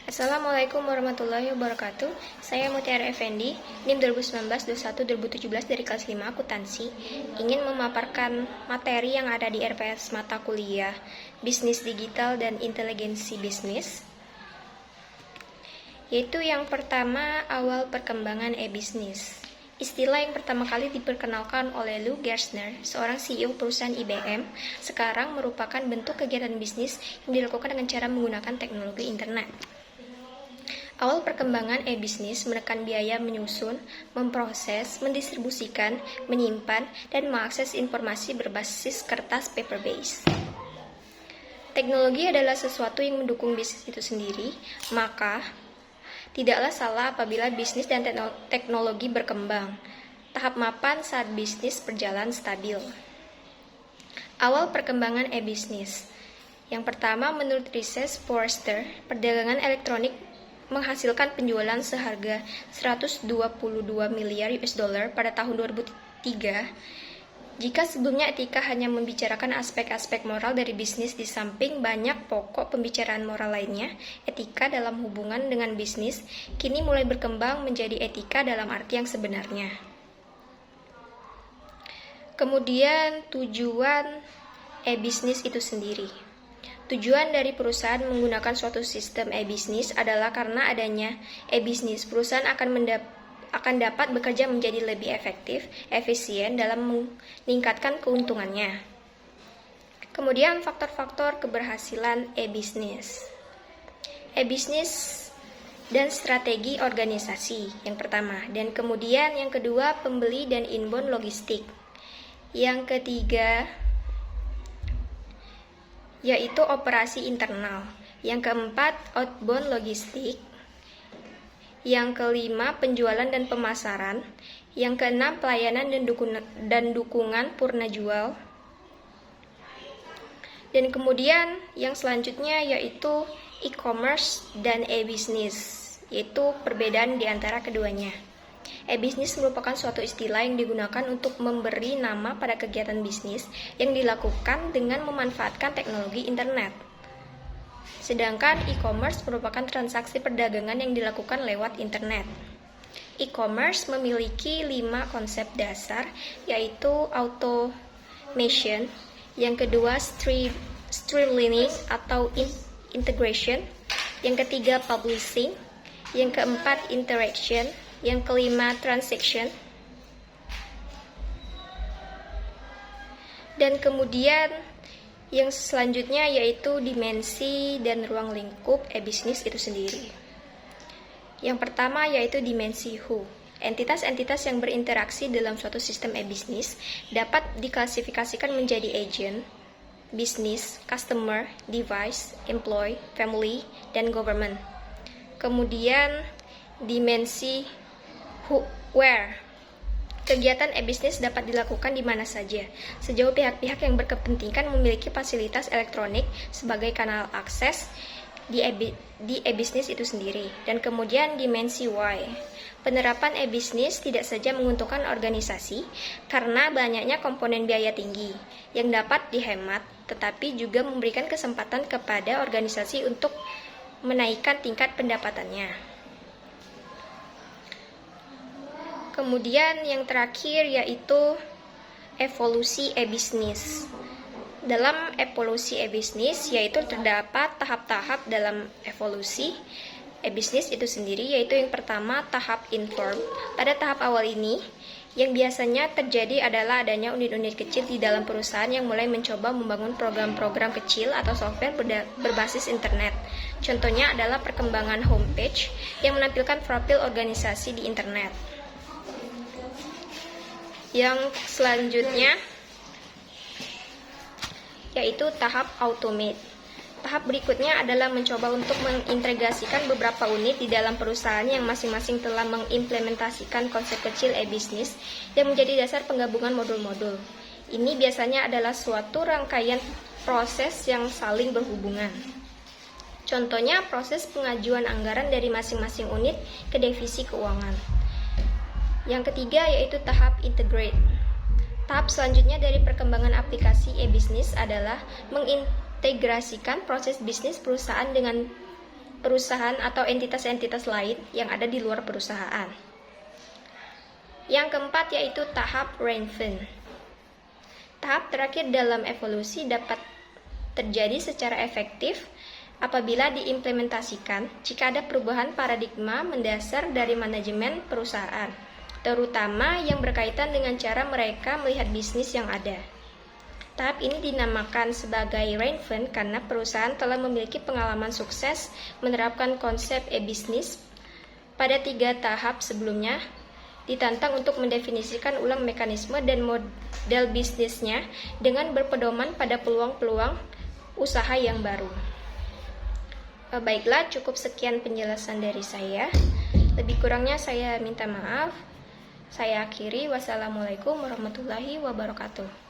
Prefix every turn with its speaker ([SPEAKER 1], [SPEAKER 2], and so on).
[SPEAKER 1] Assalamualaikum warahmatullahi wabarakatuh. Saya Mutiara Effendi, NIM 2019-21-2017 dari kelas 5 akuntansi, ingin memaparkan materi yang ada di RPS mata kuliah Bisnis Digital dan Inteligensi Bisnis, yaitu yang pertama, awal perkembangan e-bisnis. Istilah yang pertama kali diperkenalkan oleh Lou Gerstner, seorang CEO perusahaan IBM, sekarang merupakan bentuk kegiatan bisnis yang dilakukan dengan cara menggunakan teknologi internet. Awal perkembangan e-bisnis menekan biaya menyusun, memproses, mendistribusikan, menyimpan, dan mengakses informasi berbasis kertas paper-based. Teknologi adalah sesuatu yang mendukung bisnis itu sendiri, maka tidaklah salah apabila bisnis dan teknologi berkembang. Tahap mapan saat bisnis berjalan stabil. Awal perkembangan e-bisnis. Yang pertama, menurut riset Forrester, perdagangan elektronik menghasilkan penjualan seharga 122 miliar US dollar pada tahun 2003. Jika sebelumnya etika hanya membicarakan aspek-aspek moral dari bisnis di samping banyak pokok pembicaraan moral lainnya, etika dalam hubungan dengan bisnis kini mulai berkembang menjadi etika dalam arti yang sebenarnya. Kemudian tujuan e-bisnis itu sendiri. Tujuan dari perusahaan menggunakan suatu sistem e-bisnis adalah karena adanya e-bisnis, perusahaan akan dapat bekerja menjadi lebih efektif, efisien dalam meningkatkan keuntungannya. Kemudian faktor-faktor keberhasilan e-bisnis. E-bisnis dan strategi organisasi yang pertama, dan kemudian yang kedua pembeli dan inbound logistik. Yang ketiga yaitu operasi internal. Yang keempat, outbound logistik. Yang kelima, penjualan dan pemasaran. Yang keenam, pelayanan dan dukungan purna jual. Dan kemudian yang selanjutnya yaitu e-commerce dan e-business, yaitu perbedaan di antara keduanya. E-bisnis merupakan suatu istilah yang digunakan untuk memberi nama pada kegiatan bisnis yang dilakukan dengan memanfaatkan teknologi internet. Sedangkan e-commerce merupakan transaksi perdagangan yang dilakukan lewat internet. E-commerce memiliki 5 konsep dasar, yaitu automation, yang kedua streamlining atau integration, yang ketiga publishing, yang keempat interaction, yang kelima transaction, dan kemudian yang selanjutnya yaitu dimensi dan ruang lingkup e-bisnis itu sendiri. Yang pertama yaitu dimensi who. Entitas-entitas yang berinteraksi dalam suatu sistem e-bisnis dapat diklasifikasikan menjadi agent, bisnis, customer, device, employee, family, dan government. Kemudian dimensi where. Kegiatan e-bisnis dapat dilakukan di mana saja, sejauh pihak-pihak yang berkepentingan memiliki fasilitas elektronik sebagai kanal akses di e-bisnis itu sendiri. Dan kemudian dimensi why. Penerapan e-bisnis tidak saja menguntungkan organisasi karena banyaknya komponen biaya tinggi yang dapat dihemat, tetapi juga memberikan kesempatan kepada organisasi untuk menaikkan tingkat pendapatannya. Kemudian yang terakhir yaitu evolusi e-bisnis. Dalam evolusi e-bisnis yaitu terdapat tahap-tahap dalam evolusi e-bisnis itu sendiri, yaitu yang pertama tahap inform. Pada tahap awal ini yang biasanya terjadi adalah adanya unit-unit kecil di dalam perusahaan yang mulai mencoba membangun program-program kecil atau software berbasis internet. Contohnya adalah perkembangan homepage yang menampilkan profil organisasi di internet. Yang selanjutnya yaitu tahap automate. Tahap berikutnya adalah mencoba untuk mengintegrasikan beberapa unit di dalam perusahaan yang masing-masing telah mengimplementasikan konsep kecil e-bisnis yang menjadi dasar penggabungan modul-modul. Ini biasanya adalah suatu rangkaian proses yang saling berhubungan. Contohnya proses pengajuan anggaran dari masing-masing unit ke divisi keuangan. Yang ketiga yaitu tahap integrate. Tahap selanjutnya dari perkembangan aplikasi e-bisnis adalah mengintegrasikan proses bisnis perusahaan dengan perusahaan atau entitas-entitas lain yang ada di luar perusahaan. Yang keempat yaitu tahap Raven. Tahap terakhir dalam evolusi dapat terjadi secara efektif apabila diimplementasikan jika ada perubahan paradigma mendasar dari manajemen perusahaan, terutama yang berkaitan dengan cara mereka melihat bisnis yang ada. Tahap ini dinamakan sebagai Raven karena perusahaan telah memiliki pengalaman sukses menerapkan konsep e-bisnis. Pada 3 tahap sebelumnya, ditantang untuk mendefinisikan ulang mekanisme dan model bisnisnya dengan berpedoman pada peluang-peluang usaha yang baru. Baiklah, cukup sekian penjelasan dari saya. Lebih kurangnya saya minta maaf. Saya akhiri. Wassalamualaikum warahmatullahi wabarakatuh.